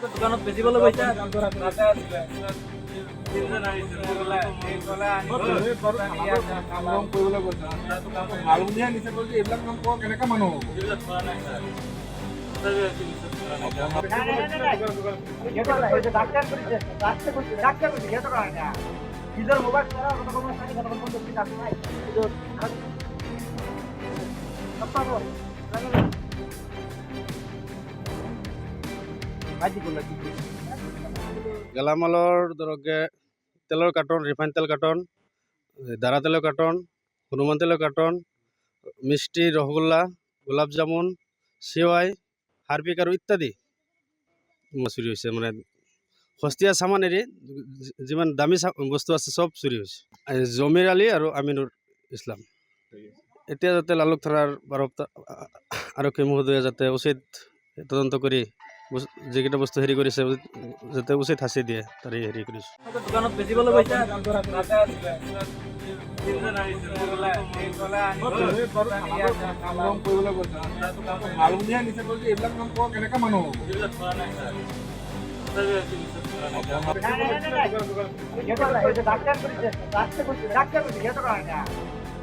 দোকানত বেচিবলৈ গৈছে নিজেৰ মোবাইল ছাড়া কতক্ষণ সাৰি কতক্ষণ পৰ্যন্ত কাজ নাই গেলামালৰ ধৰক তেলৰ কাৰ্টন, ৰিফাইন তেল কাৰ্টন, দাৰা তেলৰ কাৰ্টন, হনুমান তেলৰ কাৰ্টন, মিষ্টি, ৰসগোল্লা, গোলাপ জামুন, চেৱাই, হাৰ্পিক আৰু ইত্যাদি চুৰি হৈছে। মানে সস্তীয়া চামান এৰি যিমান দামী বস্তু আছে চব চুৰি হৈছে। জমিৰ আলী আৰু আমিনুৰ ইছলাম। এতিয়া যাতে লালুক থানাৰ বাৰপ্তা আৰক্ষী মহোদয়ে যাতে উচিত তদন্ত কৰি যিকেইটা বস্তু হেৰি কৰিছে যাতে উচিত শাস্তি দিয়ে তাৰে হেৰি কৰিছোঁ। দোকানত বেচিবলৈ গৈছে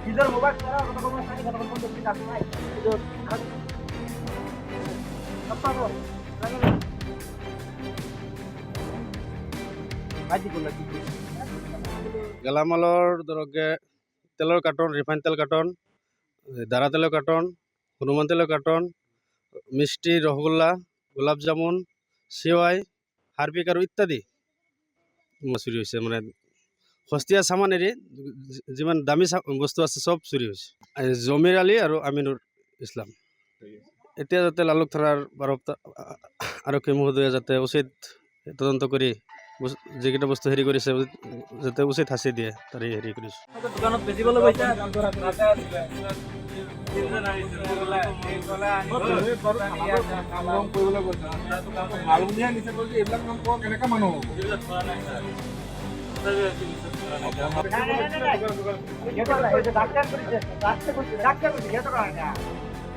নিজেৰ মোবাইল ছাড়া কতক্ষণ সাৰি কতক্ষণ পৰ্যন্ত কাজ নাই গেলামালৰ ধৰক তেলৰ কাৰ্টন, ৰিফাইন তেল কাৰ্টন, দাৰা তেলৰ কাৰ্টন, হনুমান তেলৰ কাৰ্টন, মিষ্টি, ৰসগোল্লা, গোলাপ জামুন, চেৱাই, হাৰ্পিক আৰু ইত্যাদি চুৰি হৈছে। মানে সস্তীয়া চামান এৰি যিমান দামী বস্তু আছে চব চুৰি হৈছে। জমিৰ আলী আৰু আমিনুৰ ইছলাম। এতিয়া যাতে লালুক থানাৰ বাৰপ্তা আৰক্ষী মহোদয়ে যাতে উচিত তদন্ত কৰি যিকেইটা বস্তু হেৰি কৰিছে যাতে উচিত শাস্তি দিয়ে তাৰে হেৰি কৰিছোঁ। দোকানত বেচিবলৈ গৈছে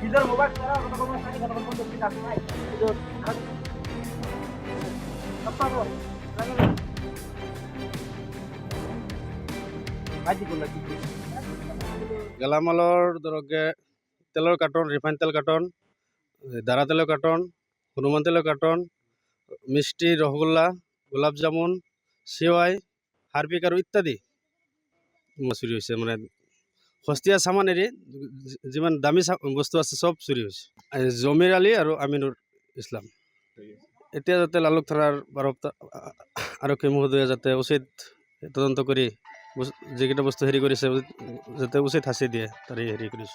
নিজেৰ মোবাইল ছাড়া কতক্ষণ সাৰি কতক্ষণ পৰ্যন্ত কাজ নাই গেলামালৰ ধৰক তেলৰ কাৰ্টন, ৰিফাইন তেল কাৰ্টন, দাৰা তেলৰ কাৰ্টন, হনুমান তেলৰ কাৰ্টন, মিষ্টি, ৰসগোল্লা, গোলাপ জামুন, চেৱাই, হাৰ্পিক আৰু ইত্যাদি চুৰি হৈছে। মানে সস্তীয়া চামান এৰি যিমান দামী বস্তু আছে চব চুৰি হৈছে। জমিৰ আলী আৰু আমিনুৰ ইছলাম। এতিয়া যাতে লালুক থানাৰ বাৰপ্তা আৰক্ষী মহোদয়ে যাতে উচিত তদন্ত কৰি যিকেইটা বস্তু হেৰি কৰিছে যাতে উচিত শাস্তি দিয়ে তাৰে হেৰি কৰিছোঁ।